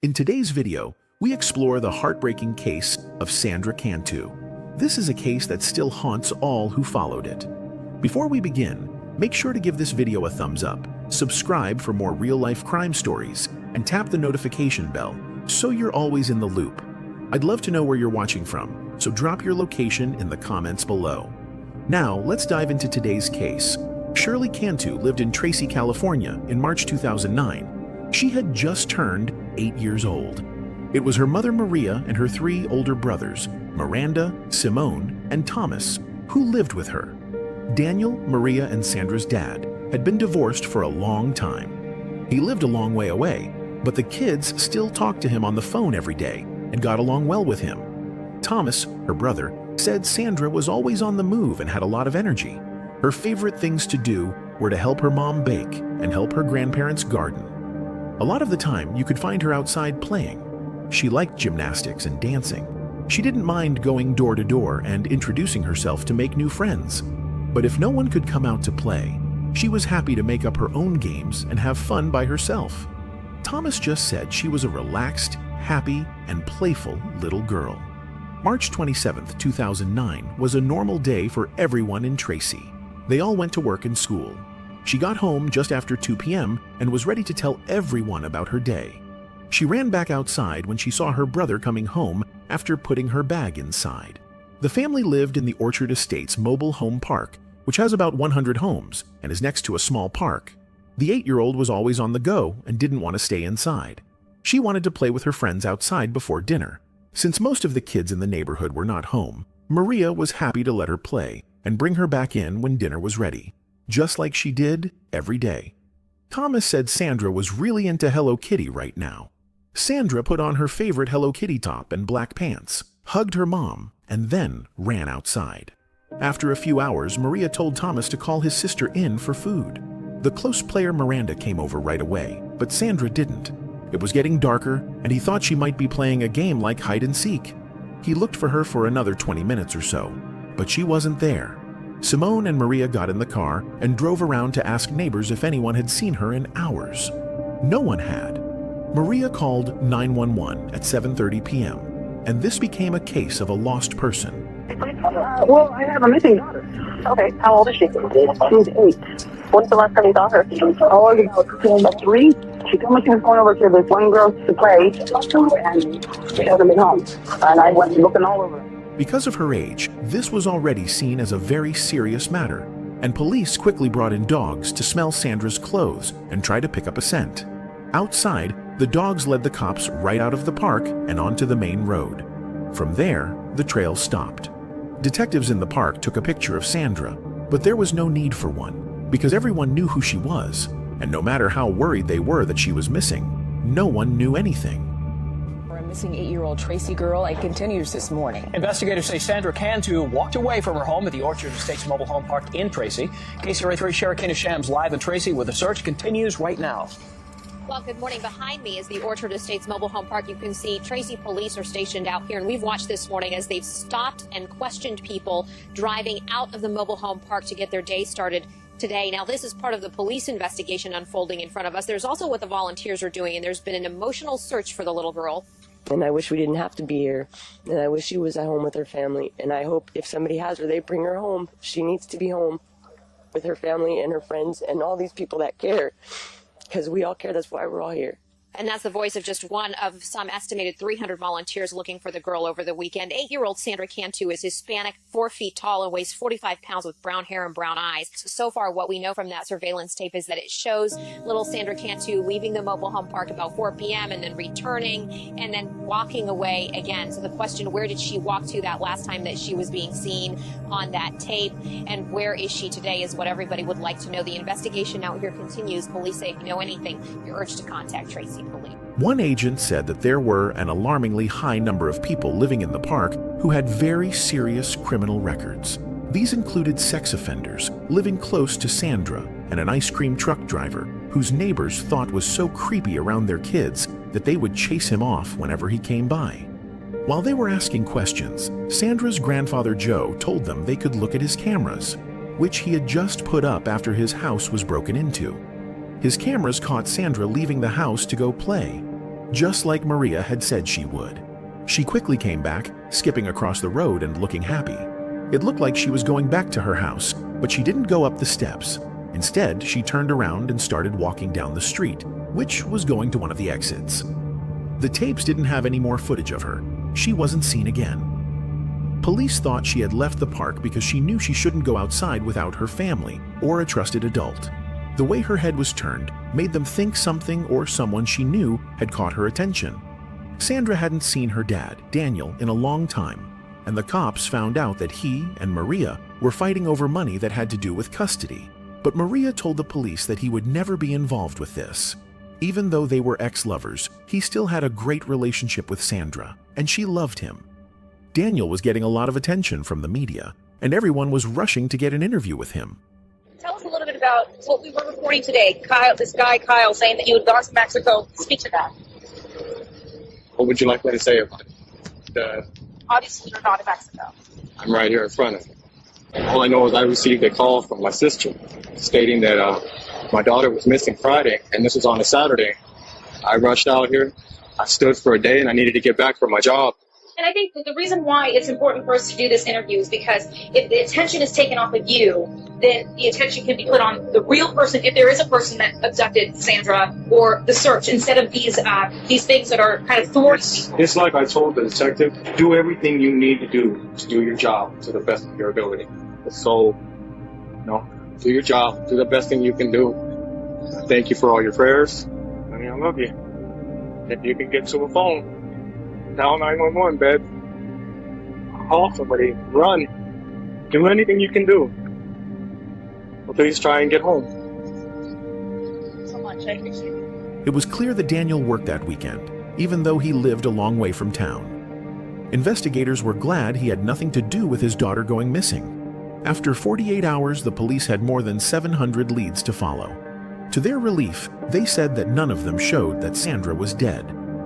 In today's video, we explore the heartbreaking case of Sandra Cantu. This is a case that still haunts all who followed it. Before we begin, make sure to give this video a thumbs up, subscribe for more real-life crime stories, and tap the notification bell so you're always in the loop. I'd love to know where you're watching from, so drop your location in the comments below. Now, let's dive into today's case. Shirley Cantu lived in Tracy, California in March 2009. She had just turned 8 years old. It was her mother Maria and her 3 older brothers, Miranda, Simone, and Thomas, who lived with her. Daniel, Maria, and Sandra's dad had been divorced for a long time. He lived a long way away, but the kids still talked to him on the phone every day and got along well with him. Thomas, her brother, said Sandra was always on the move and had a lot of energy. Her favorite things to do were to help her mom bake and help her grandparents garden. A lot of the time, you could find her outside playing. She liked gymnastics and dancing. She didn't mind going door to door and introducing herself to make new friends. But if no one could come out to play, she was happy to make up her own games and have fun by herself. Thomas just said she was a relaxed, happy, and playful little girl. March 27, 2009 was a normal day for everyone in Tracy. They all went to work and school. She got home just after 2 p.m. and was ready to tell everyone about her day. She ran back outside when she saw her brother coming home after putting her bag inside. The family lived in the Orchard Estates mobile home park, which has about 100 homes and is next to a small park. The 8-year-old was always on the go and didn't want to stay inside. She wanted to play with her friends outside before dinner. Since most of the kids in the neighborhood were not home, Maria was happy to let her play and bring her back in when dinner was ready, just like she did every day. Thomas said Sandra was really into Hello Kitty right now. Sandra put on her favorite Hello Kitty top and black pants, hugged her mom, and then ran outside. After a few hours, Maria told Thomas to call his sister in for food. The close player Miranda came over right away, but Sandra didn't. It was getting darker, and he thought she might be playing a game like hide and seek. He looked for her for another 20 minutes or so, but she wasn't there. Simone and Maria got in the car and drove around to ask neighbors if anyone had seen her in hours. No one had. Maria called 911 at 7:30 p.m., and this became a case of a lost person. Well, I have a missing daughter. Okay, how old is she? She's 8. When's the last time you saw her? Oh, about 3. She told me she was going over to this one girl to play, and she hasn't been home. And I went looking all over. Because of her age, this was already seen as a very serious matter, and police quickly brought in dogs to smell Sandra's clothes and try to pick up a scent. Outside, the dogs led the cops right out of the park and onto the main road. From there, the trail stopped. Detectives in the park took a picture of Sandra, but there was no need for one, because everyone knew who she was, and no matter how worried they were that she was missing, no one knew anything. Missing 8-year-old Tracy girl and continues this morning. Investigators say Sandra Cantu walked away from her home at the Orchard Estates mobile home park in Tracy. KCRA3 Sherakina Shams live in Tracy where the search continues right now. Well, good morning. Behind me is the Orchard Estates mobile home park. You can see Tracy police are stationed out here, and we've watched this morning as they've stopped and questioned people driving out of the mobile home park to get their day started today. Now, this is part of the police investigation unfolding in front of us. There's also what the volunteers are doing, and there's been an emotional search for the little girl. And I wish we didn't have to be here. And I wish she was at home with her family. And I hope if somebody has her, they bring her home. She needs to be home with her family and her friends and all these people that care. Because we all care. That's why we're all here. And that's the voice of just one of some estimated 300 volunteers looking for the girl over the weekend. 8-year-old Sandra Cantu is Hispanic, 4 feet tall, and weighs 45 pounds with brown hair and brown eyes. So far, what we know from that surveillance tape is that it shows little Sandra Cantu leaving the mobile home park about 4 p.m. and then returning and then walking away again. So the question, where did she walk to that last time that she was being seen on that tape? And where is she today is what everybody would like to know. The investigation out here continues. Police say if you know anything, you're urged to contact Tracy Police. One agent said that there were an alarmingly high number of people living in the park who had very serious criminal records. These included sex offenders living close to Sandra and an ice cream truck driver whose neighbors thought was so creepy around their kids that they would chase him off whenever he came by. While they were asking questions, Sandra's grandfather Joe told them they could look at his cameras, which he had just put up after his house was broken into. His cameras caught Sandra leaving the house to go play. just like Maria had said she would. She quickly came back, skipping across the road and looking happy. It looked like she was going back to her house, but she didn't go up the steps. Instead, she turned around and started walking down the street, which was going to one of the exits. The tapes didn't have any more footage of her. She wasn't seen again. Police thought she had left the park because she knew she shouldn't go outside without her family or a trusted adult. The way her head was turned made them think something or someone she knew had caught her attention. Sandra hadn't seen her dad, Daniel, in a long time, and the cops found out that he and Maria were fighting over money that had to do with custody. But Maria told the police that he would never be involved with this. Even though they were ex-lovers, he still had a great relationship with Sandra, and she loved him. Daniel was getting a lot of attention from the media, and everyone was rushing to get an interview with him. Tell us a little bit about what we were reporting today. Kyle, saying that you had gone to Mexico. Speak to that. What would you like me to say about it? Obviously, you're not in Mexico. I'm right here in front of you. All I know is I received a call from my sister stating that my daughter was missing Friday, and this was on a Saturday. I rushed out here. I stood for a day, and I needed to get back for my job. And I think that the reason why it's important for us to do this interview is because if the attention is taken off of you, then the attention can be put on the real person, if there is a person that abducted Sandra, or the search, instead of these things that are kind of thwarting. It's like I told the detective, do everything you need to do your job to the best of your ability. So, do your job, do the best thing you can do. Thank you for all your prayers. I love you. If you can get to a phone, dial 911, babe. Call somebody, run. Do anything you can do. But please try and get home. So much, I appreciate it. It was clear that Daniel worked that weekend, even though he lived a long way from town. Investigators were glad he had nothing to do with his daughter going missing. After 48 hours, the police had more than 700 leads to follow. To their relief, they said that none of them showed that Sandra was dead.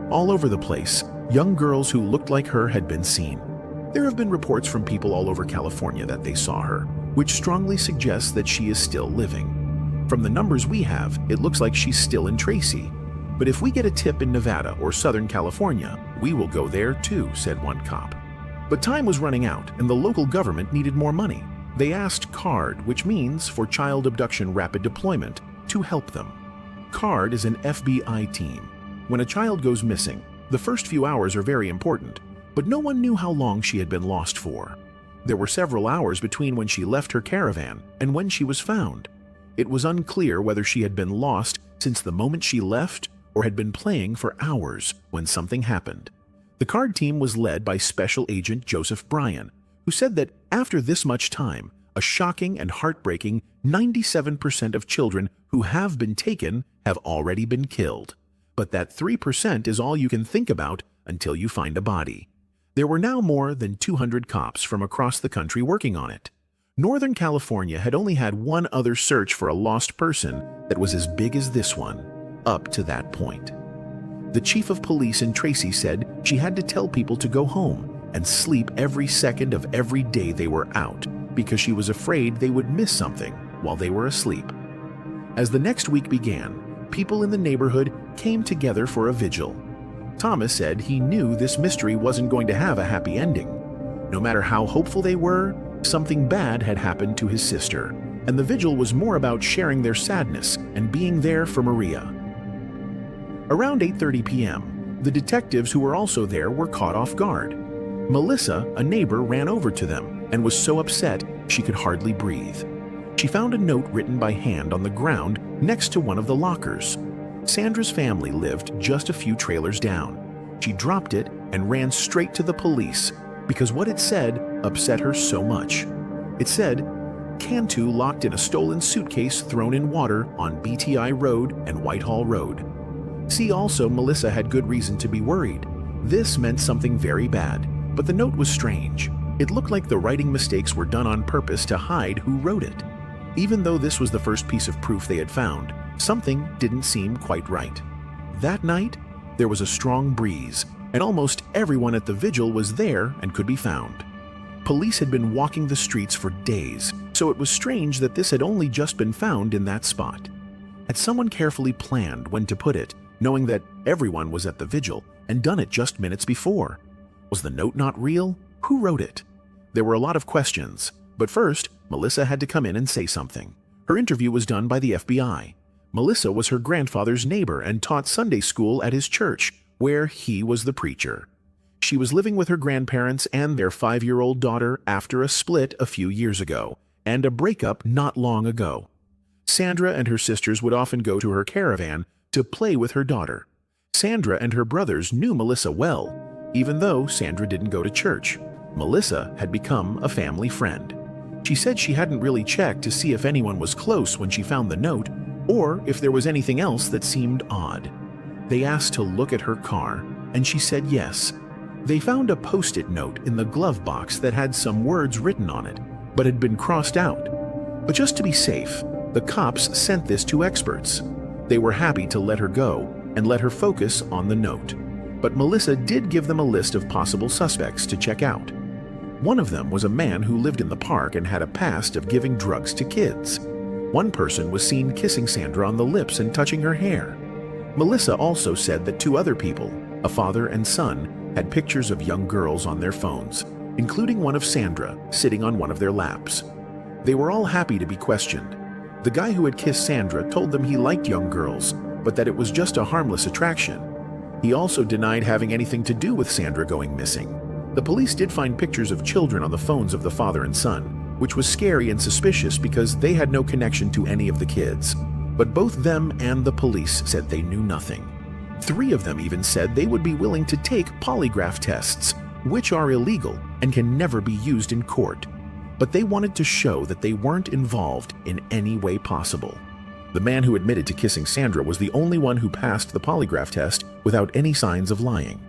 All over the place, young girls who looked like her had been seen. There have been reports from people all over California that they saw her, which strongly suggests that she is still living. From the numbers we have, it looks like she's still in Tracy. But if we get a tip in Nevada or Southern California, we will go there too, said one cop. But time was running out, and the local government needed more money. They asked CARD, which means for Child Abduction Rapid Deployment, to help them. CARD is an FBI team. When a child goes missing, the first few hours are very important, but no one knew how long she had been lost for. There were several hours between when she left her caravan and when she was found. It was unclear whether she had been lost since the moment she left or had been playing for hours when something happened. The CARD team was led by Special Agent Joseph Bryan, who said that after this much time, a shocking and heartbreaking 97% of children who have been taken have already been killed. But that 3% is all you can think about until you find a body. There were now more than 200 cops from across the country working on it. Northern California had only had one other search for a lost person that was as big as this one, up to that point. The chief of police in Tracy said she had to tell people to go home and sleep every second of every day they were out because she was afraid they would miss something while they were asleep. As the next week began, people in the neighborhood came together for a vigil. Thomas said he knew this mystery wasn't going to have a happy ending. No matter how hopeful they were, something bad had happened to his sister, and the vigil was more about sharing their sadness and being there for Maria. Around 8:30 p.m., the detectives who were also there were caught off guard. Melissa, a neighbor, ran over to them and was so upset she could hardly breathe. She found a note written by hand on the ground next to one of the lockers. Sandra's family lived just a few trailers down. She dropped it and ran straight to the police because what it said upset her so much. It said, "Cantu locked in a stolen suitcase thrown in water on BTI Road and Whitehall Road." See also, Melissa had good reason to be worried. This meant something very bad, but the note was strange. It looked like the writing mistakes were done on purpose to hide who wrote it. Even though this was the first piece of proof they had found, something didn't seem quite right. That night, there was a strong breeze, and almost everyone at the vigil was there and could be found. Police had been walking the streets for days, so it was strange that this had only just been found in that spot. Had someone carefully planned when to put it knowing that everyone was at the vigil and done it just minutes before. Was the note not real? Who wrote it? There were a lot of questions, but first, Melissa had to come in and say something. Her interview was done by the FBI. Melissa was her grandfather's neighbor and taught Sunday school at his church, where he was the preacher. She was living with her grandparents and their 5-year-old daughter after a split a few years ago, and a breakup not long ago. Sandra and her sisters would often go to her caravan to play with her daughter. Sandra and her brothers knew Melissa well, even though Sandra didn't go to church. Melissa had become a family friend. She said she hadn't really checked to see if anyone was close when she found the note, or if there was anything else that seemed odd. They asked to look at her car, and she said yes. They found a post-it note in the glove box that had some words written on it, but had been crossed out. But just to be safe, the cops sent this to experts. They were happy to let her go and let her focus on the note. But Melissa did give them a list of possible suspects to check out. One of them was a man who lived in the park and had a past of giving drugs to kids. One person was seen kissing Sandra on the lips and touching her hair. Melissa also said that 2 other people, a father and son, had pictures of young girls on their phones, including one of Sandra sitting on one of their laps. They were all happy to be questioned. The guy who had kissed Sandra told them he liked young girls, but that it was just a harmless attraction. He also denied having anything to do with Sandra going missing. The police did find pictures of children on the phones of the father and son, which was scary and suspicious because they had no connection to any of the kids. But both them and the police said they knew nothing. 3 of them even said they would be willing to take polygraph tests, which are illegal and can never be used in court. But they wanted to show that they weren't involved in any way possible. The man who admitted to kissing Sandra was the only one who passed the polygraph test without any signs of lying.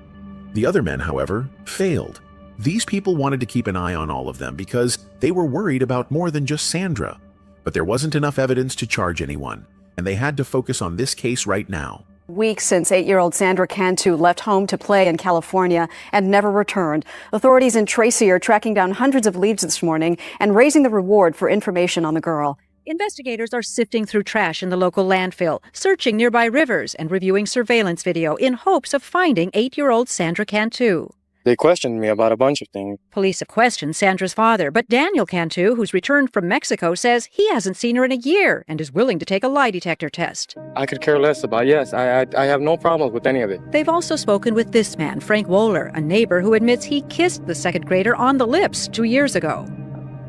The other men, however, failed. These people wanted to keep an eye on all of them because they were worried about more than just Sandra. But there wasn't enough evidence to charge anyone, and they had to focus on this case right now. Weeks since 8-year-old Sandra Cantu left home to play in California and never returned. Authorities in Tracy are tracking down hundreds of leads this morning and raising the reward for information on the girl. Investigators are sifting through trash in the local landfill, searching nearby rivers, and reviewing surveillance video in hopes of finding 8-year-old Sandra Cantu. They questioned me about a bunch of things. Police have questioned Sandra's father, but Daniel Cantu, who's returned from Mexico, says he hasn't seen her in a year and is willing to take a lie detector test. I could care less about, yes, I have no problems with any of it. They've also spoken with this man, Frank Wohler, a neighbor who admits he kissed the 2nd grader on the lips 2 years ago.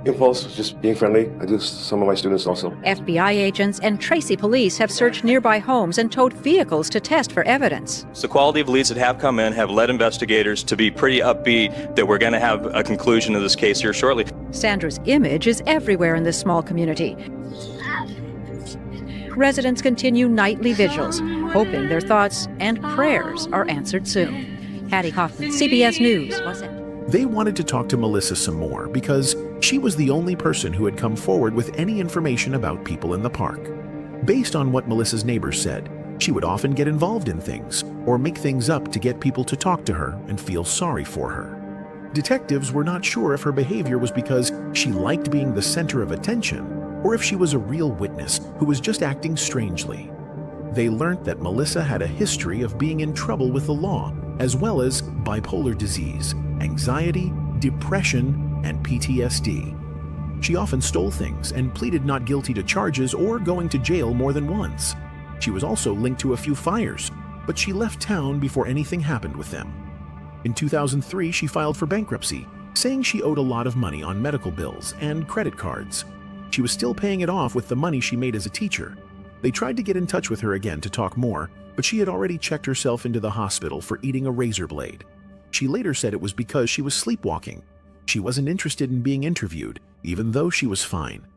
Impulse, just being friendly. I do some of my students also. FBI agents and Tracy police have searched nearby homes and towed vehicles to test for evidence. The quality of leads that have come in have led investigators to be pretty upbeat that we're going to have a conclusion of this case here shortly. Sandra's image is everywhere in this small community. Residents continue nightly vigils, hoping their thoughts and prayers are answered soon. Hattie Hoffman, CBS News, Los Angeles. They wanted to talk to Melissa some more because she was the only person who had come forward with any information about people in the park. Based on what Melissa's neighbors said, she would often get involved in things or make things up to get people to talk to her and feel sorry for her. Detectives were not sure if her behavior was because she liked being the center of attention or if she was a real witness who was just acting strangely. They learned that Melissa had a history of being in trouble with the law, as well as bipolar disease, anxiety, depression, and PTSD. She often stole things and pleaded not guilty to charges or going to jail more than once. She was also linked to a few fires, but she left town before anything happened with them. In 2003, she filed for bankruptcy, saying she owed a lot of money on medical bills and credit cards. She was still paying it off with the money she made as a teacher. They tried to get in touch with her again to talk more, but she had already checked herself into the hospital for eating a razor blade. She later said it was because she was sleepwalking. She wasn't interested in being interviewed, even though she was fine.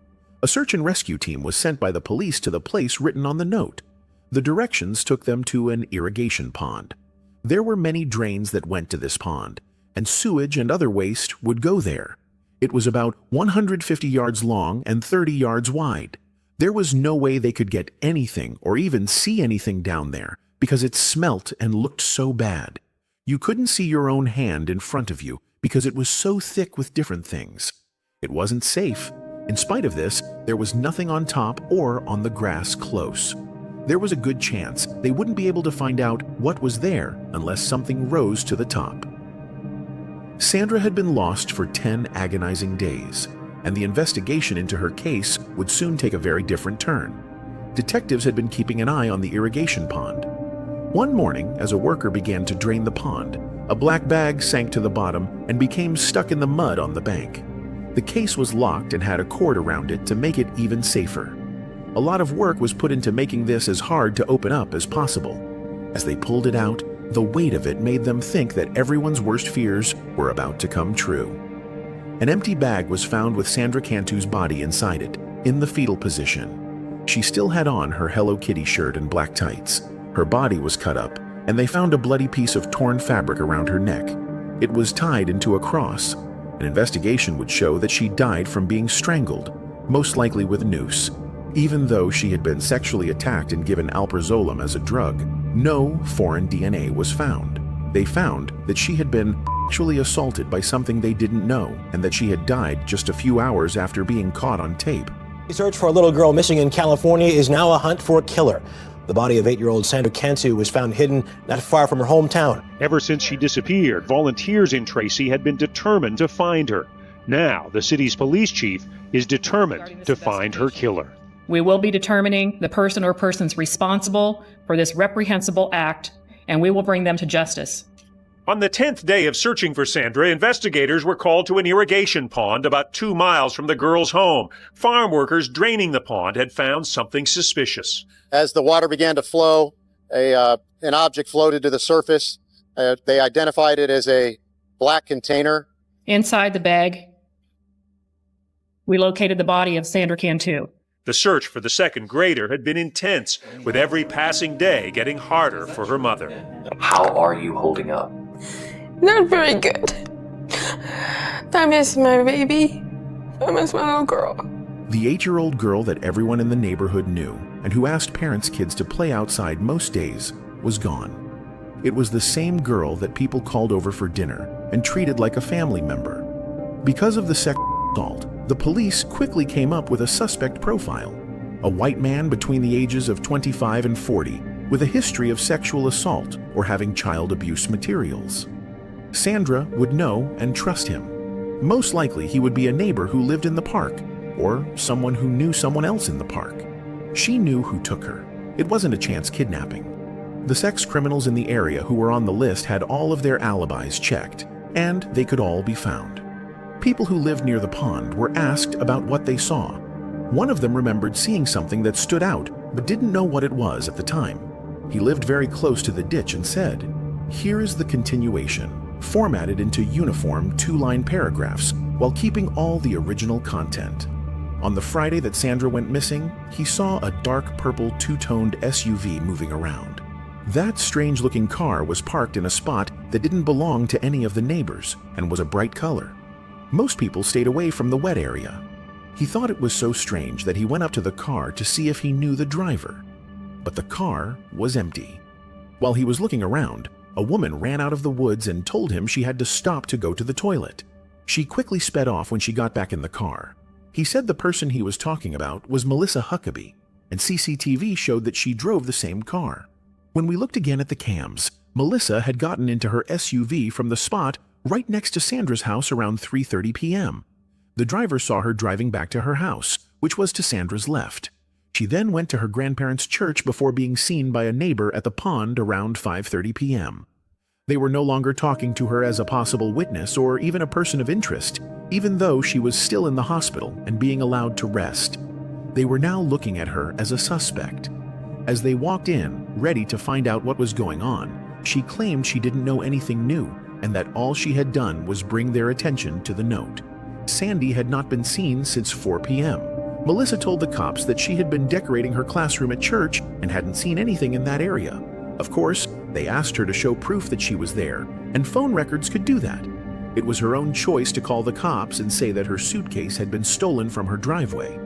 A search and rescue team was sent by the police to the place written on the note. The directions took them to an irrigation pond. There were many drains that went to this pond, and sewage and other waste would go there. It was about 150 yards long and 30 yards wide. There was no way they could get anything or even see anything down there because it smelt and looked so bad. You couldn't see your own hand in front of you because it was so thick with different things. It wasn't safe. In spite of this, there was nothing on top or on the grass close. there was a good chance they wouldn't be able to find out what was there unless something rose to the top. Sandra had been lost for 10 agonizing days, and the investigation into her case would soon take a very different turn. Detectives had been keeping an eye on the irrigation pond. One morning, as a worker began to drain the pond, a black bag sank to the bottom and became stuck in the mud on the bank. The case was locked and had a cord around it to make it even safer. A lot of work was put into making this as hard to open up as possible. As they pulled it out, the weight of it made them think that everyone's worst fears were about to come true. An empty bag was found with Sandra Cantu's body inside it, in the fetal position. She still had on her Hello Kitty shirt and black tights. Her body was cut up, and they found a bloody piece of torn fabric around her neck. It was tied into a cross. An investigation would show that she died from being strangled, most likely with a noose. Even though she had been sexually attacked and given alprazolam as a drug, no foreign DNA was found. They found that she had been sexually assaulted by something they didn't know, and that she had died just a few hours after being caught on tape. The search for a little girl missing in California is now a hunt for a killer. The body of 8-year-old Sandra Cantu was found hidden not far from her hometown. Ever since she disappeared, volunteers in Tracy had been determined to find her. Now, the city's police chief is determined to find her killer. We will be determining the person or persons responsible for this reprehensible act, and we will bring them to justice. On the 10th day of searching for Sandra, investigators were called to an irrigation pond about 2 miles from the girl's home. Farm workers draining the pond had found something suspicious. As the water began to flow, an object floated to the surface. They identified it as a black container. Inside the bag, we located the body of Sandra Cantu. The search for the second grader had been intense, with every passing day getting harder for her mother. How are you holding up? Not very good. I miss my baby. I miss my little girl. The 8-year-old girl that everyone in the neighborhood knew and who asked parents' kids to play outside most days was gone. It was the same girl that people called over for dinner and treated like a family member. Because of the sexual assault, the police quickly came up with a suspect profile, a white man between the ages of 25 and 40 with a history of sexual assault or having child abuse materials. Sandra would know and trust him. Most likely he would be a neighbor who lived in the park or someone who knew someone else in the park. She knew who took her. It wasn't a chance kidnapping. The sex criminals in the area who were on the list had all of their alibis checked, and they could all be found. People who lived near the pond were asked about what they saw. One of them remembered seeing something that stood out, but didn't know what it was at the time. He lived very close to the ditch and said, "Here is the continuation, formatted into uniform 2-line paragraphs, while keeping all the original content. On the Friday that Sandra went missing, he saw a dark purple 2-toned SUV moving around. That strange-looking car was parked in a spot that didn't belong to any of the neighbors and was a bright color. Most people stayed away from the wet area. He thought it was so strange that he went up to the car to see if he knew the driver. But the car was empty. While he was looking around, a woman ran out of the woods and told him she had to stop to go to the toilet. She quickly sped off when she got back in the car. He said the person he was talking about was Melissa Huckabee, and CCTV showed that she drove the same car. When we looked again at the cams, Melissa had gotten into her SUV from the spot right next to Sandra's house around 3:30 p.m. The driver saw her driving back to her house, which was to Sandra's left. She then went to her grandparents' church before being seen by a neighbor at the pond around 5:30 p.m. They were no longer talking to her as a possible witness or even a person of interest, even though she was still in the hospital and being allowed to rest. They were now looking at her as a suspect. As they walked in, ready to find out what was going on, she claimed she didn't know anything new and that all she had done was bring their attention to the note. Sandy had not been seen since 4 p.m. Melissa told the cops that she had been decorating her classroom at church and hadn't seen anything in that area. Of course, they asked her to show proof that she was there, and phone records could do that. It was her own choice to call the cops and say that her suitcase had been stolen from her driveway.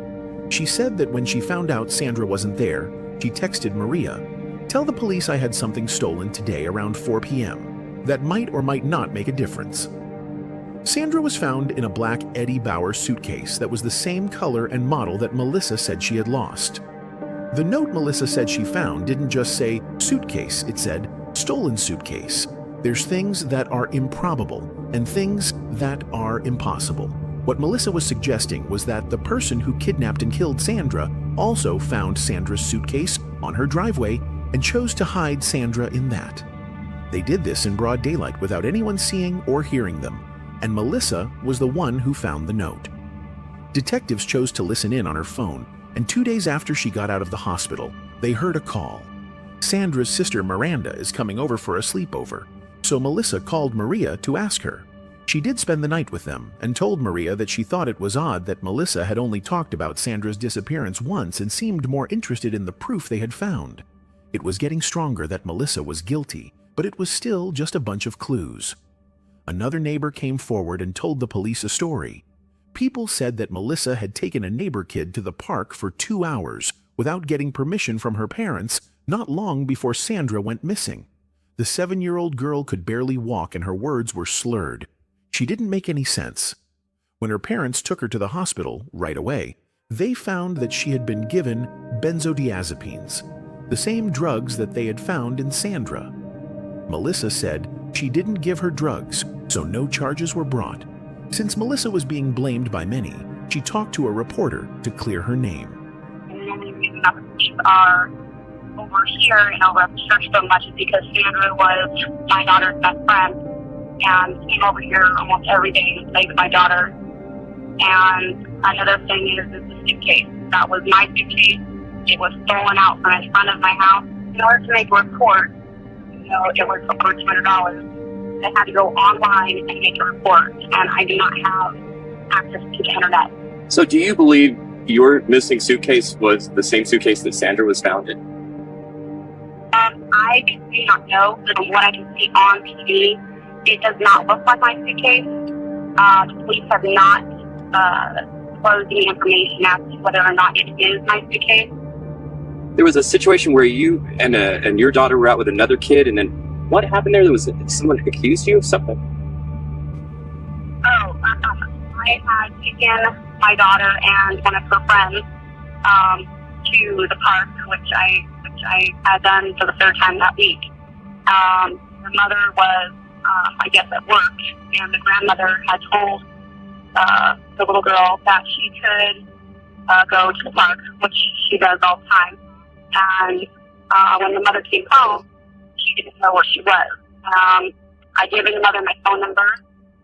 She said that when she found out Sandra wasn't there, she texted Maria, "Tell the police I had something stolen today around 4 p.m. That might or might not make a difference." Sandra was found in a black Eddie Bauer suitcase that was the same color and model that Melissa said she had lost. The note Melissa said she found didn't just say suitcase, it said stolen suitcase. There's things that are improbable and things that are impossible. What Melissa was suggesting was that the person who kidnapped and killed Sandra also found Sandra's suitcase on her driveway and chose to hide Sandra in that. They did this in broad daylight without anyone seeing or hearing them, and Melissa was the one who found the note. Detectives chose to listen in on her phone, and 2 days after she got out of the hospital, they heard a call. Sandra's sister Miranda is coming over for a sleepover, so Melissa called Maria to ask her. She did spend the night with them and told Maria that she thought it was odd that Melissa had only talked about Sandra's disappearance once and seemed more interested in the proof they had found. It was getting stronger that Melissa was guilty, but it was still just a bunch of clues. Another neighbor came forward and told the police a story. People said that Melissa had taken a neighbor kid to the park for 2 hours without getting permission from her parents not long before Sandra went missing. The 7-year-old girl could barely walk and her words were slurred. She didn't make any sense. When her parents took her to the hospital right away, they found that she had been given benzodiazepines, the same drugs that they had found in Sandra. Melissa said she didn't give her drugs, so no charges were brought. Since Melissa was being blamed by many, she talked to a reporter to clear her name. The only reason that the police are over here in Elk Grove Church so much is because Sandra was my daughter's best friend and came over here almost every day to play with my daughter. And another thing is the suitcase. That was my suitcase. It was stolen out from in front of my house. In order to make a report, it was over $200. I had to go online and make a report, and I do not have access to the internet. So do you believe your missing suitcase was the same suitcase that Sandra was found in? I do not know. From what I can see on TV, it does not look like my suitcase. The police have not disclosed any information as to whether or not it is my suitcase. There was a situation where you and your daughter were out with another kid, and then what happened there? There was someone who accused you of something? I had taken my daughter and one of her friends to the park, which I had done for the third time that week. The mother was, I guess, at work, and the grandmother had told the little girl that she could go to the park, which she does all the time. And when the mother came home, she didn't know where she was. I gave the mother my phone number,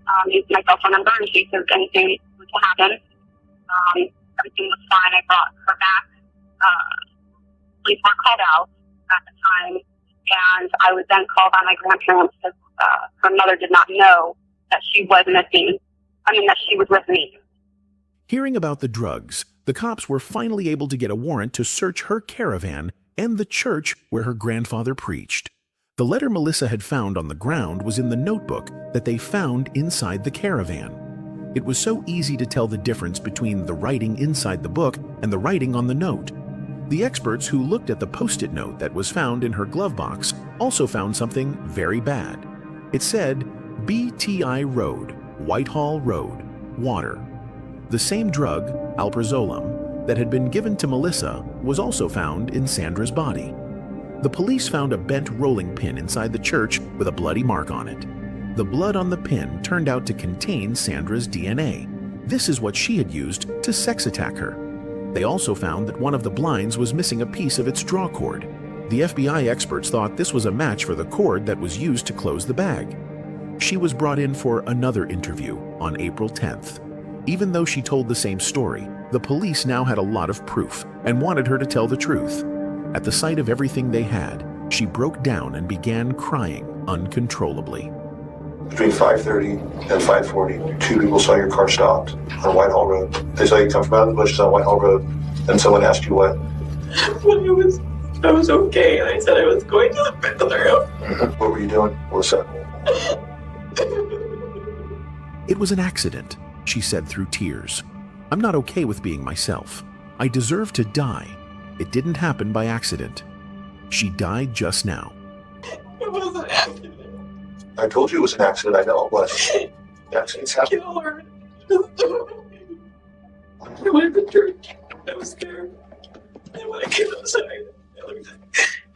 my cell phone number, in case there was anything was to happen. Everything was fine. I brought her back. Police were called out at the time, and I was then called by my grandparents because her mother did not know that she was missing. That she was with me. Hearing about the drugs, the cops were finally able to get a warrant to search her caravan and the church where her grandfather preached. The letter Melissa had found on the ground was in the notebook that they found inside the caravan. It was so easy to tell the difference between the writing inside the book and the writing on the note. The experts who looked at the post-it note that was found in her glove box also found something very bad. It said, BTI Road, Whitehall Road, water. The same drug, alprazolam, that had been given to Melissa was also found in Sandra's body. The police found a bent rolling pin inside the church with a bloody mark on it. The blood on the pin turned out to contain Sandra's DNA. This is what she had used to sex attack her. They also found that one of the blinds was missing a piece of its draw cord. The FBI experts thought this was a match for the cord that was used to close the bag. She was brought in for another interview on April 10th. Even though she told the same story, the police now had a lot of proof and wanted her to tell the truth. At the sight of everything they had, she broke down and began crying uncontrollably. Between 5:30 and 5:40, 2 people saw your car stopped on Whitehall Road. They saw you come from out of the bushes on Whitehall Road, and someone asked you what? When I was okay, and I said I was going to the bathroom. What were you doing? What's up? It was an accident, she said through tears. I'm not okay with being myself. I deserve to die. It didn't happen by accident. She died just now. It was an accident. I told you it was an accident. I know it was. Accidents happen. Kill her. I went to church. I was scared. And when I came outside, I looked at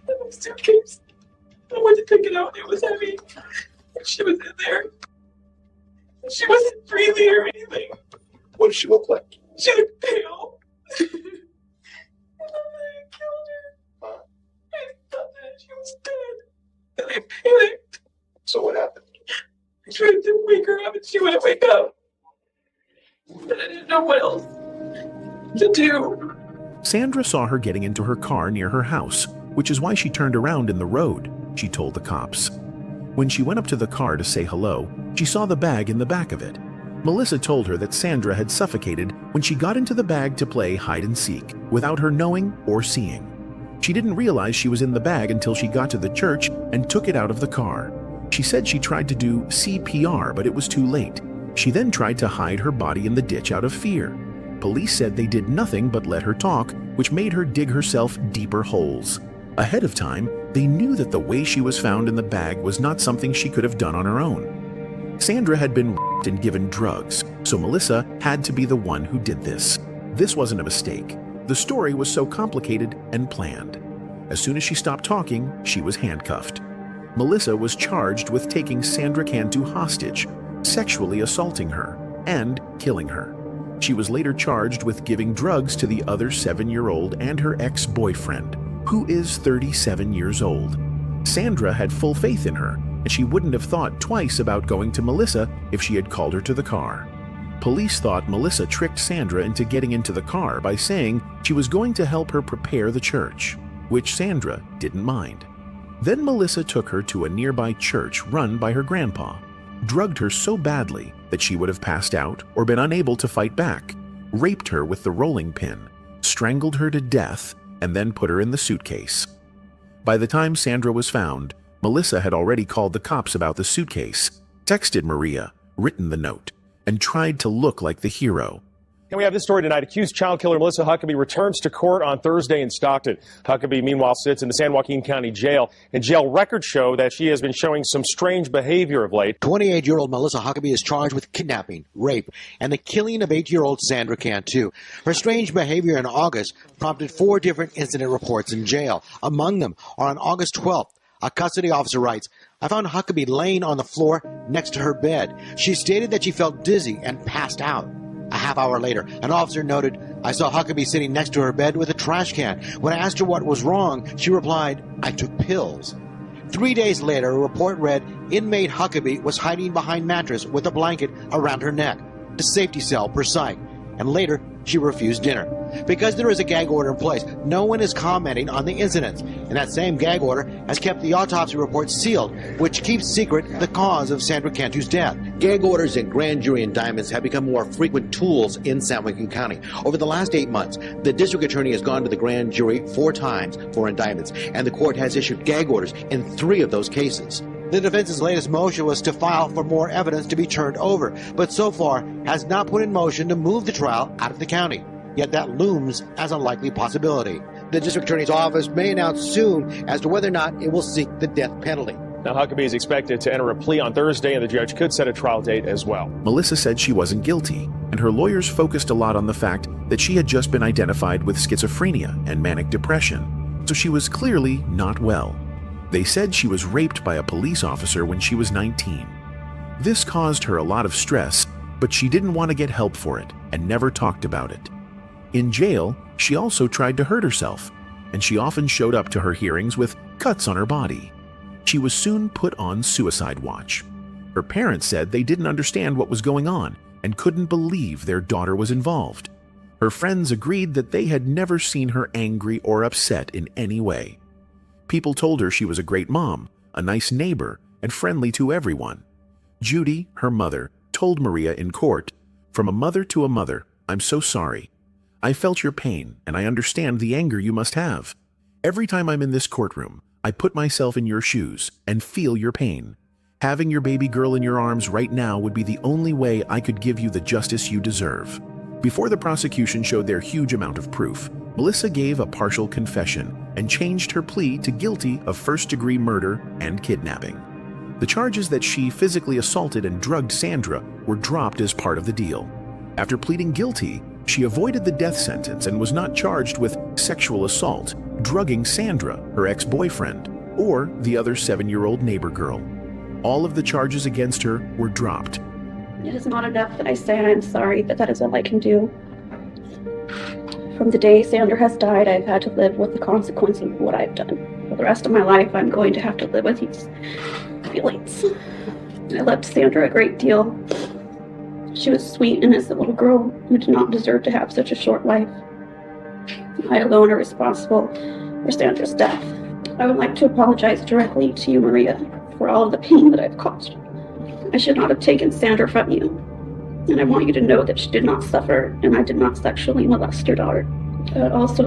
my suitcase. I went to pick it out, and it was heavy. And she was in there. And she wasn't breathing or anything. What did she look like? She looked pale. And I thought that I killed her. I thought that she was dead. And I panicked. So what happened? I tried to wake her up, and she wouldn't wake up. And I didn't know what else to do. Sandra saw her getting into her car near her house, which is why she turned around in the road, she told the cops. When she went up to the car to say hello, she saw the bag in the back of it. Melissa told her that Sandra had suffocated when she got into the bag to play hide and seek, without her knowing or seeing. She didn't realize she was in the bag until she got to the church and took it out of the car. She said she tried to do CPR, but it was too late. She then tried to hide her body in the ditch out of fear. Police said they did nothing but let her talk, which made her dig herself deeper holes. Ahead of time, they knew that the way she was found in the bag was not something she could have done on her own. Sandra had been raped and given drugs, so Melissa had to be the one who did this. This wasn't a mistake. The story was so complicated and planned. As soon as she stopped talking, she was handcuffed. Melissa was charged with taking Sandra Cantu hostage, sexually assaulting her, and killing her. She was later charged with giving drugs to the other 7-year-old and her ex-boyfriend, who is 37 years old. Sandra had full faith in her, and she wouldn't have thought twice about going to Melissa if she had called her to the car. Police thought Melissa tricked Sandra into getting into the car by saying she was going to help her prepare the church, which Sandra didn't mind. Then Melissa took her to a nearby church run by her grandpa, drugged her so badly that she would have passed out or been unable to fight back, raped her with the rolling pin, strangled her to death, and then put her in the suitcase. By the time Sandra was found, Melissa had already called the cops about the suitcase, texted Maria, written the note, and tried to look like the hero. And we have this story tonight. Accused child killer Melissa Huckabee returns to court on Thursday in Stockton. Huckabee, meanwhile, sits in the San Joaquin County Jail. And jail records show that she has been showing some strange behavior of late. 28-year-old Melissa Huckabee is charged with kidnapping, rape, and the killing of 8-year-old Sandra Cantu. Her strange behavior in August prompted 4 different incident reports in jail. Among them are on August 12th. A custody officer writes, "I found Huckabee laying on the floor next to her bed. She stated that she felt dizzy and passed out." A half hour later, an officer noted, "I saw Huckabee sitting next to her bed with a trash can. When I asked her what was wrong, she replied, 'I took pills.'" 3 days later, a report read, "Inmate Huckabee was hiding behind mattress with a blanket around her neck, a safety cell per site." And later, she refused dinner. Because there is a gag order in place, no one is commenting on the incidents. And that same gag order has kept the autopsy report sealed, which keeps secret the cause of Sandra Cantu's death. Gag orders and grand jury indictments have become more frequent tools in San Joaquin County. Over the last 8 months, the district attorney has gone to the grand jury 4 times for indictments, and the court has issued gag orders in 3 of those cases. The defense's latest motion was to file for more evidence to be turned over, but so far has not put in motion to move the trial out of the county. Yet that looms as a likely possibility. The district attorney's office may announce soon as to whether or not it will seek the death penalty. Now, Huckabee is expected to enter a plea on Thursday, and the judge could set a trial date as well. Melissa said she wasn't guilty, and her lawyers focused a lot on the fact that she had just been identified with schizophrenia and manic depression, so she was clearly not well. They said she was raped by a police officer when she was 19. This caused her a lot of stress, but she didn't want to get help for it and never talked about it. In jail, she also tried to hurt herself, and she often showed up to her hearings with cuts on her body. She was soon put on suicide watch. Her parents said they didn't understand what was going on and couldn't believe their daughter was involved. Her friends agreed that they had never seen her angry or upset in any way. People told her she was a great mom, a nice neighbor, and friendly to everyone. Judy, her mother, told Maria in court, "From a mother to a mother, I'm so sorry. I felt your pain, and I understand the anger you must have. Every time I'm in this courtroom, I put myself in your shoes and feel your pain. Having your baby girl in your arms right now would be the only way I could give you the justice you deserve." Before the prosecution showed their huge amount of proof, Melissa gave a partial confession and changed her plea to guilty of first-degree murder and kidnapping. The charges that she physically assaulted and drugged Sandra were dropped as part of the deal. After pleading guilty, She avoided the death sentence and was not charged with sexual assault, drugging Sandra, her ex-boyfriend, or the other 7-year-old neighbor girl. All of the charges against her were dropped. It is not enough that I say I'm sorry, but that is all I can do. From the day Sandra has died, I've had to live with the consequences of what I've done. For the rest of my life, I'm going to have to live with these feelings. I loved Sandra a great deal. She was a sweet, innocent little girl who did not deserve to have such a short life. I alone are responsible for Sandra's death. I would like to apologize directly to you, Maria, for all of the pain that I've caused. I should not have taken Sandra from you, and I want you to know that she did not suffer, and I did not sexually molest your daughter. I would also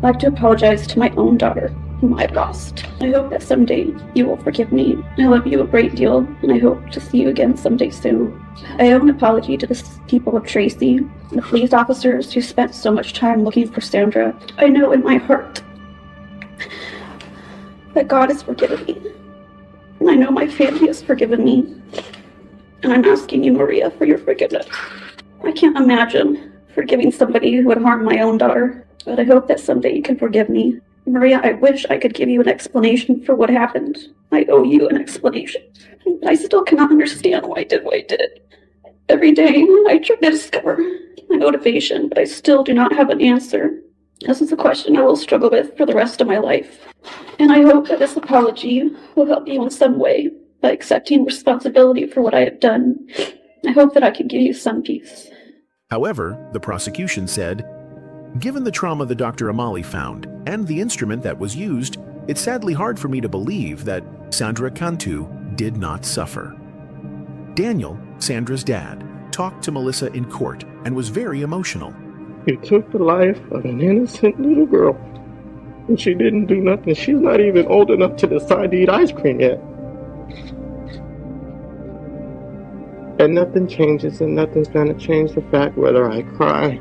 like to apologize to my own daughter, whom I've lost. I hope that someday you will forgive me. I love you a great deal, and I hope to see you again someday soon. I owe an apology to the people of Tracy, the police officers who spent so much time looking for Sandra. I know in my heart that God has forgiven me, and I know my family has forgiven me, and I'm asking you, Maria, for your forgiveness. I can't imagine forgiving somebody who would harm my own daughter, but I hope that someday you can forgive me. Maria, I wish I could give you an explanation for what happened. I owe you an explanation. I still cannot understand why I did what I did. Every day, I try to discover my motivation, but I still do not have an answer. This is a question I will struggle with for the rest of my life. And I hope that this apology will help you in some way by accepting responsibility for what I have done. I hope that I can give you some peace. However, the prosecution said, given the trauma the Dr. Amali found and the instrument that was used, it's sadly hard for me to believe that Sandra Cantu did not suffer. Daniel, Sandra's dad, talked to Melissa in court and was very emotional. You took the life of an innocent little girl, and she didn't do nothing. She's not even old enough to decide to eat ice cream yet. And nothing changes, and nothing's gonna change the fact whether I cry.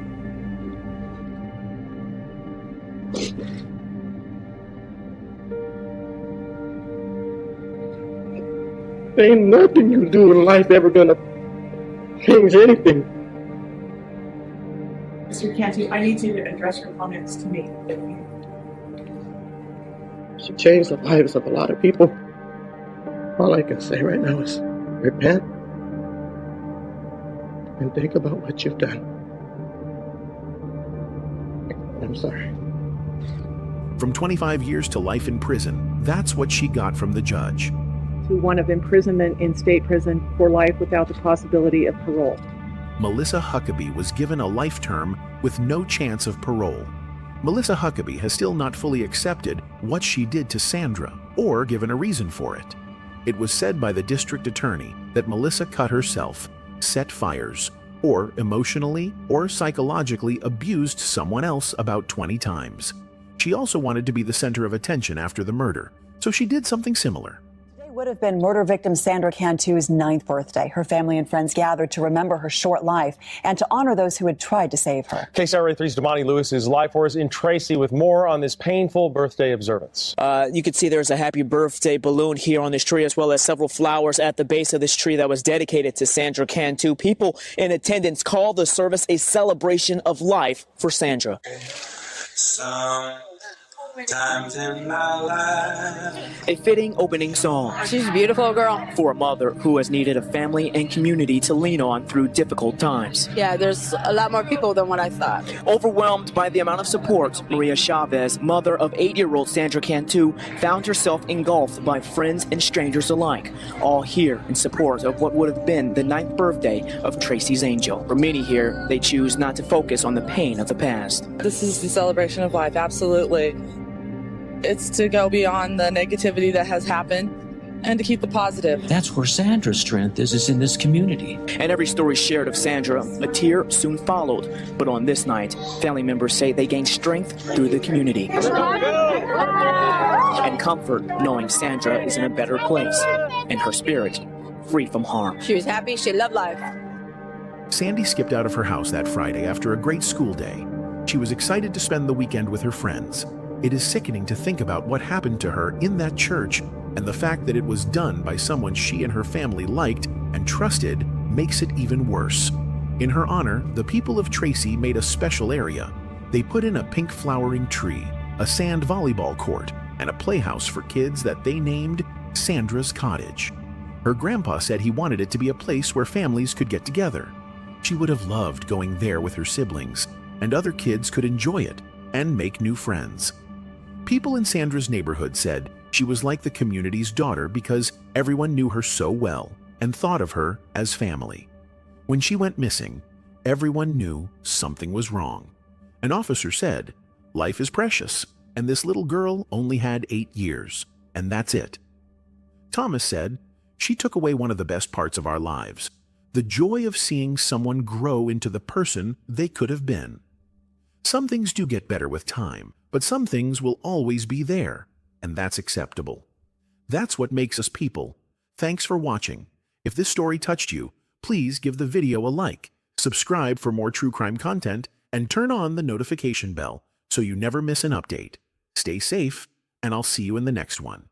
Ain't nothing you do in life ever gonna change anything. Mr. Cantu, I need you to address your comments to me. She changed the lives of a lot of people. All I can say right now is repent and think about what you've done. I'm sorry. From 25 years to life in prison, that's what she got from the judge. To one of imprisonment in state prison for life without the possibility of parole. Melissa Huckabee was given a life term with no chance of parole. Melissa Huckabee has still not fully accepted what she did to Sandra or given a reason for it. It was said by the district attorney that Melissa cut herself, set fires, or emotionally or psychologically abused someone else about 20 times. She also wanted to be the center of attention after the murder, so she did something similar. Today would have been murder victim Sandra Cantu's 9th birthday. Her family and friends gathered to remember her short life and to honor those who had tried to save her. KCRA 3's Damani Lewis is live for us in Tracy with more on this painful birthday observance. You can see there's a happy birthday balloon here on this tree, as well as several flowers at the base of this tree that was dedicated to Sandra Cantu. People in attendance call the service a celebration of life for Sandra. Times in my life. A fitting opening song. She's a beautiful girl. For a mother who has needed a family and community to lean on through difficult times. Yeah, there's a lot more people than what I thought. Overwhelmed by the amount of support, Maria Chavez, mother of 8-year-old Sandra Cantu, found herself engulfed by friends and strangers alike, all here in support of what would have been the 9th birthday of Tracy's angel. For many here, they choose not to focus on the pain of the past. This is the celebration of life, absolutely. It's to go beyond the negativity that has happened and to keep the positive. That's where Sandra's strength is in this community. And every story shared of Sandra, a tear soon followed. But on this night, family members say they gained strength through the community. And comfort knowing Sandra is in a better place and her spirit free from harm. She was happy, she loved life. Sandy skipped out of her house that Friday after a great school day. She was excited to spend the weekend with her friends. It is sickening to think about what happened to her in that church, and the fact that it was done by someone she and her family liked and trusted makes it even worse. In her honor, the people of Tracy made a special area. They put in a pink flowering tree, a sand volleyball court, and a playhouse for kids that they named Sandra's Cottage. Her grandpa said he wanted it to be a place where families could get together. She would have loved going there with her siblings, and other kids could enjoy it and make new friends. People in Sandra's neighborhood said she was like the community's daughter because everyone knew her so well and thought of her as family. When she went missing, everyone knew something was wrong. An officer said, "Life is precious, and this little girl only had 8 years, and that's it." Thomas said, "She took away one of the best parts of our lives, the joy of seeing someone grow into the person they could have been." Some things do get better with time, but some things will always be there, and that's acceptable. That's what makes us people. Thanks for watching. If this story touched you, please give the video a like, subscribe for more true crime content, and turn on the notification bell so you never miss an update. Stay safe, and I'll see you in the next one.